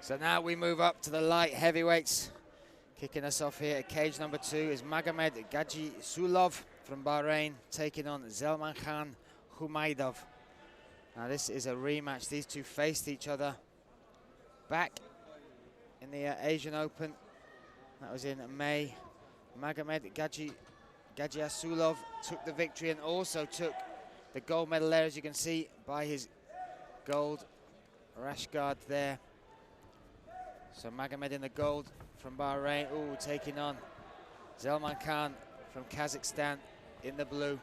So now we move up to the light heavyweights. Kicking us off here at cage number 2 is Magomed Gadjiesulov from Bahrain, taking on Zeleman Hummaidov. Now this is a rematch. These two faced each other back in the Asian Open. That was in May. Magomed Gadjiesulov took the victory and also took the gold medal there, as you can see by his gold rash guard there. So Magomed in the gold from Bahrain, taking on Zeleman Khan from Kazakhstan in the blue.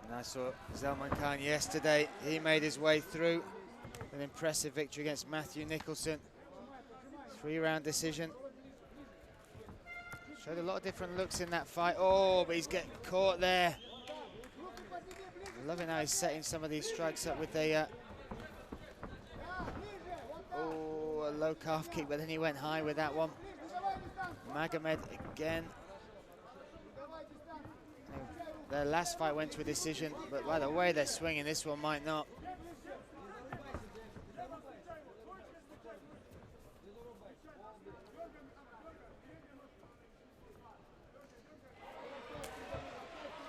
And I saw Zeleman Khan yesterday. He made his way through an impressive victory against Matthew Nicholson. 3-round decision. Showed a lot of different looks in that fight. But he's getting caught there. Loving how he's setting some of these strikes up with a low calf kick, but then he went high with that one. Magomed again. Their last fight went to a decision, but by the way they're swinging, this one might not.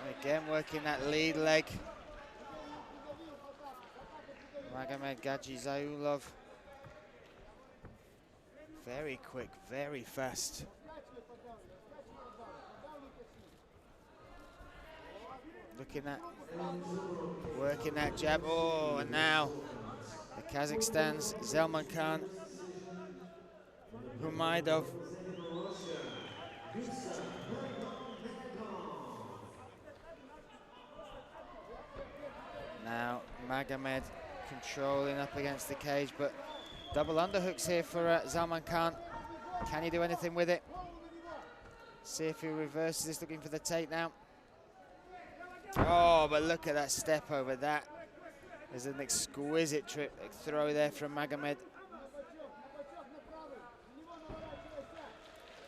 And again working that lead leg. Magomed Gadjiesulov. Very quick, very fast. Looking at, working that jab. And now the Kazakhstan's Zeleman Hummaidov. Now Magomed controlling up against the cage, but double underhooks here for Zeleman Khan. Can he do anything with it? See if he reverses this, looking for the takedown. But look at that step over that. There's an exquisite throw there from Magomed.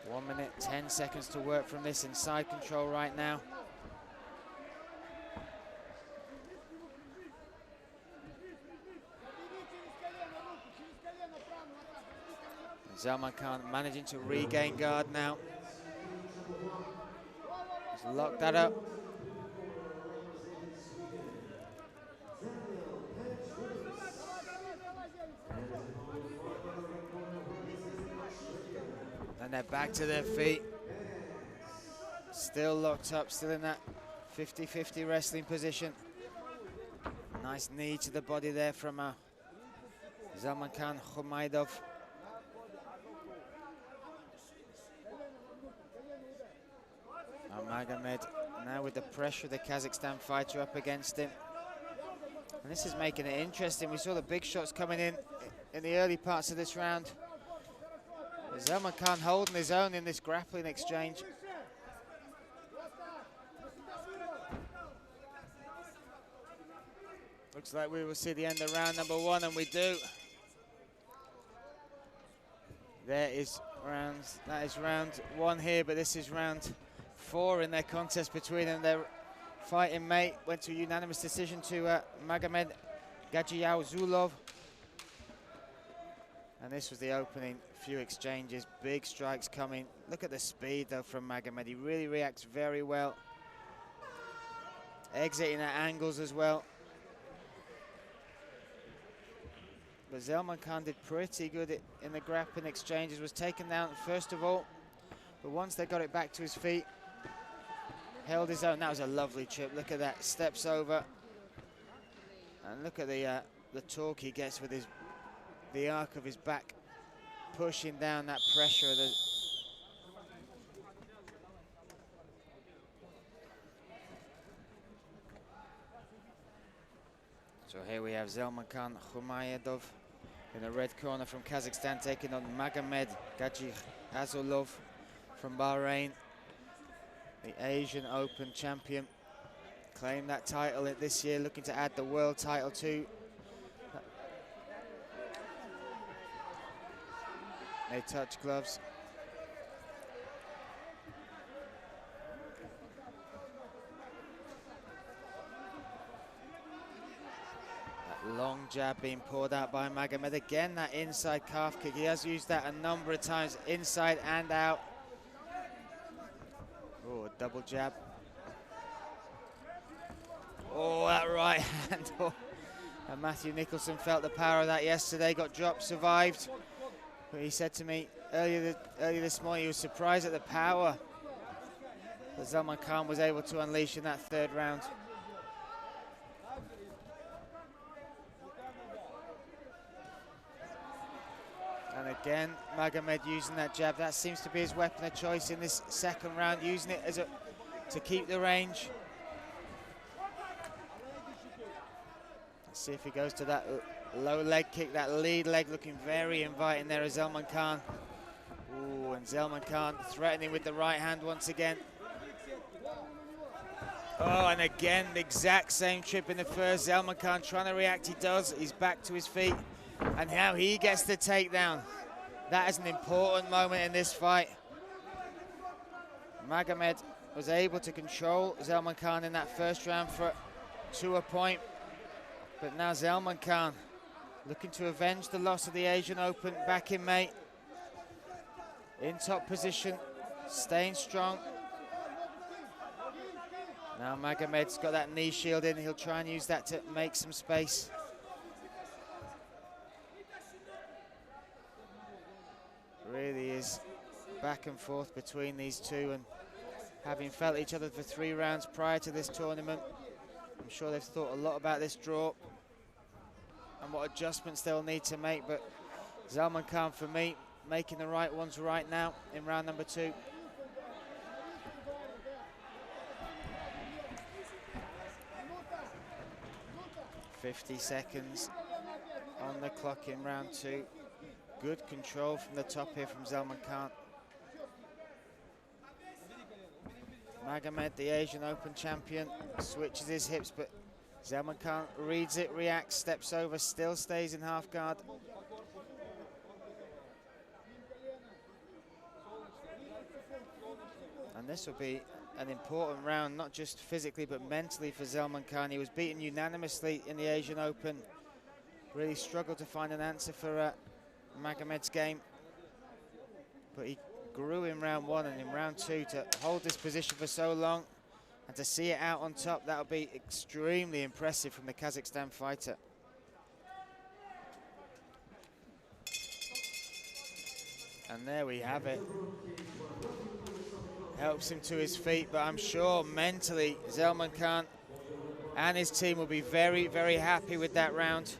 1 minute, 10 seconds to work from this inside control right now. Zeleman Khan managing to regain guard now. He's locked that up. And they're back to their feet. Still locked up, still in that 50-50 wrestling position. Nice knee to the body there from Zeleman Hummaidov. Magomed now with the pressure of the Kazakhstan fighter up against him. And this is making it interesting. We saw the big shots coming in the early parts of this round. Zeleman Khan holding his own in this grappling exchange. Looks like we will see the end of round number 1, and we do. That is round 1 here, but this is round 4 in their contest between them. Their fight in May went to a unanimous decision to Magomed Gadjiesulov. And this was the opening few exchanges, big strikes coming. Look at the speed though from Magomed. He really reacts very well. Exiting at angles as well. But Zeleman Khan did pretty good in the grappling exchanges, was taken down first of all. But once they got it back to his feet, held his own. That was a lovely trip. Look at that, steps over. And look at the torque he gets with the arc of his back, pushing down that pressure. So here we have Zeleman Hummaidov in the red corner from Kazakhstan, taking on Magomed Gadjiesulov from Bahrain, the Asian Open champion. Claimed that title this year, looking to add the world title too. They touch gloves. That Long jab being poured out by Magomed. Again, that inside calf kick. He has used that a number of times, inside and out. Oh, a double jab. Oh, that right hand. Oh. And Matthew Nicholson felt the power of that yesterday, got dropped, survived. But he said to me earlier this morning he was surprised at the power that Zeleman was able to unleash in that third round. And again, Magomed using that jab. That seems to be his weapon of choice in this second round, using it as to keep the range. Let's see if he goes to that low leg kick, that lead leg looking very inviting there as Zeleman Khan. Ooh, and Zeleman Khan threatening with the right hand once again. Oh, and again, the exact same trip in the first. Zeleman Khan trying to react, he does. He's back to his feet. And now he gets the takedown. That is an important moment in this fight. Magomed was able to control Zeleman Khan in that first round to a point. But now Zeleman Khan looking to avenge the loss of the Asian Open back in May. In top position, staying strong. Now Magomed's got that knee shield in. He'll try and use that to make some space. Really is back and forth between these two, and having felt each other for 3 rounds prior to this tournament, I'm sure they've thought a lot about this draw and what adjustments they'll need to make, but Zeleman Khan, for me, making the right ones right now in round number 2. "50 seconds on the clock in round 2. Good control from the top here from Zeleman Khan. Magomed, the Asian Open champion, switches his hips, but Zeleman Khan reads it, reacts, steps over, still stays in half guard. And this will be an important round, not just physically, but mentally for Zeleman Khan. He was beaten unanimously in the Asian Open. Really struggled to find an answer for Magomed's game. But he grew in round 1 and in round 2 to hold this position for so long and to see it out on top. That'll be extremely impressive from the Kazakhstan fighter. And there we have it. Helps him to his feet, but I'm sure mentally Zeleman Khan and his team will be very, very happy with that round.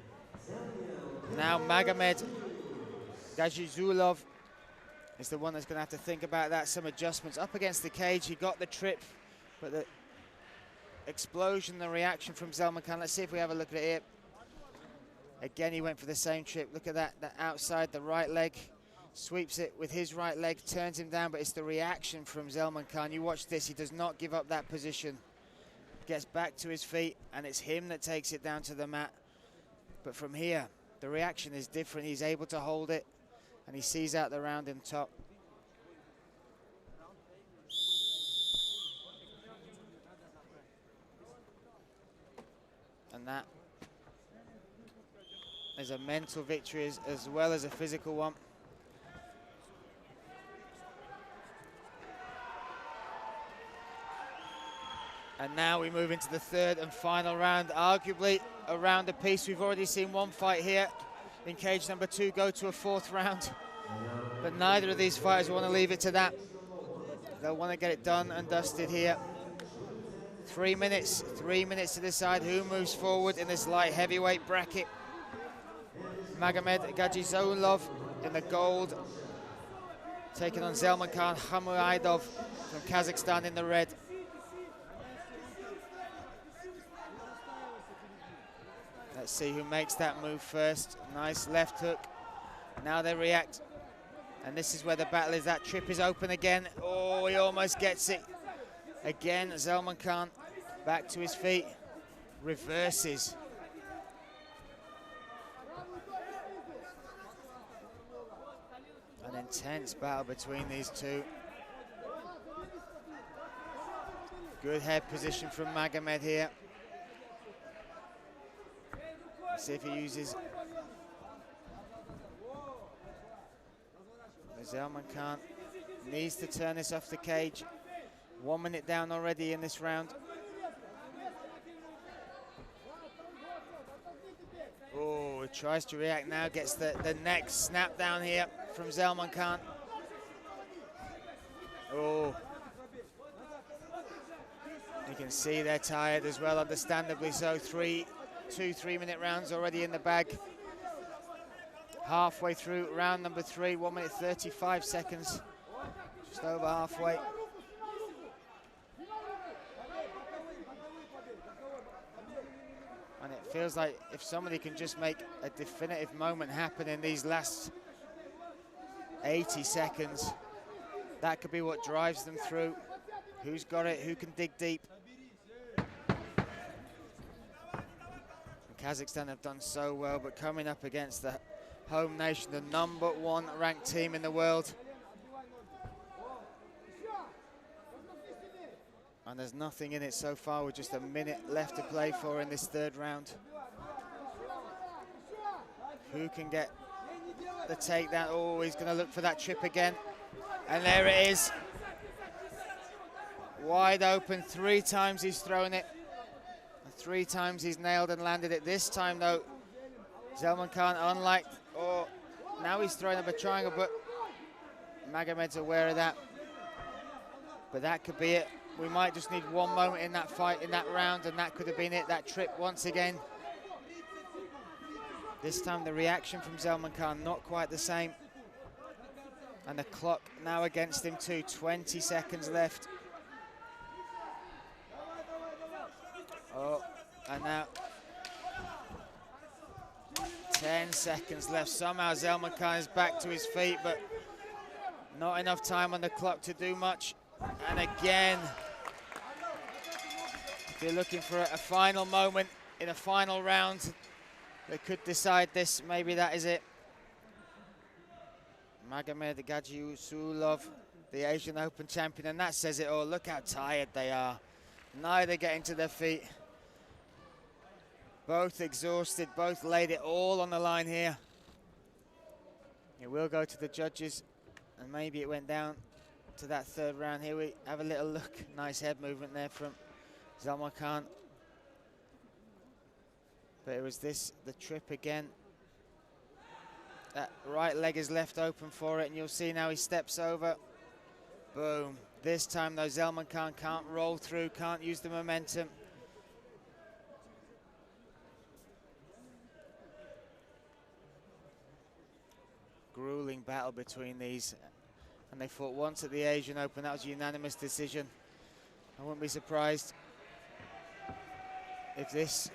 Now Magomed Gadjiosulov is the one that's going to have to think about that. Some adjustments up against the cage. He got the trip, but the explosion, the reaction from Zeleman Khan. Let's see if we have a look at it here. Again, he went for the same trip. Look at that outside, the right leg. Sweeps it with his right leg, turns him down, but it's the reaction from Zeleman Khan. You watch this, he does not give up that position. Gets back to his feet, and it's him that takes it down to the mat. But from here, the reaction is different. He's able to hold it, and he sees out the round in top. And that is a mental victory as well as a physical one. And now we move into the third and final round, arguably a round apiece. We've already seen one fight here in cage number 2 go to a 4th round. But neither of these fighters want to leave it to that. They'll want to get it done and dusted here. 3 minutes to decide who moves forward in this light heavyweight bracket. Magomed Gadjiosulov in the gold, taking on Zeleman Humuaidov from Kazakhstan in the red. Let's see who makes that move first. Nice left hook. Now they react. And this is where the battle is. That trip is open again. Oh, he almost gets it. Again, Zeleman Khan back to his feet. Reverses. An intense battle between these two. Good head position from Magomed here. See if he uses. Zeleman needs to turn this off the cage. 1 minute down already in this round. Oh, he tries to react now, gets the neck snap down here from Zeleman Khan. Oh. You can see they're tired as well, understandably so. 2 3-minute rounds already in the bag. Halfway through round number 3, 1 minute 35 seconds. Just over halfway. And it feels like if somebody can just make a definitive moment happen in these last 80 seconds, that could be what drives them through. Who's got it? Who can dig deep? Kazakhstan have done so well, but coming up against the home nation, the #1 ranked team in the world. And there's nothing in it so far with just a minute left to play for in this 3rd round. Who can get the takedown? Oh, he's going to look for that trip again. And there it is. Wide open, 3 times he's thrown it. 3 times he's nailed and landed it. This time, though, Zeleman Khan, unlike, now he's throwing up a triangle, but Magomed's aware of that. But that could be it. We might just need one moment in that fight, in that round, and that could have been it, that trip once again. This time the reaction from Zeleman Khan, not quite the same. And the clock now against him too, 20 seconds left. Oh, and now 10 seconds left. Somehow Zeleman Khan is back to his feet, but not enough time on the clock to do much. And again, if you're looking for a final moment in a final round that could decide this, maybe that is it. Magomed Gadjiosulov, the Asian Open champion, and that says it all. Look how tired they are. Neither getting to their feet. Both exhausted, both laid it all on the line here. It will go to the judges, and maybe it went down to that 3rd round. Here we have a little look. Nice head movement there from Zeleman Khan. But it was the trip again. That right leg is left open for it, and you'll see now he steps over. Boom. This time, though, Zeleman Khan can't roll through, can't use the momentum. Grueling battle between these. And they fought once at the Asian Open. That was a unanimous decision. I wouldn't be surprised if this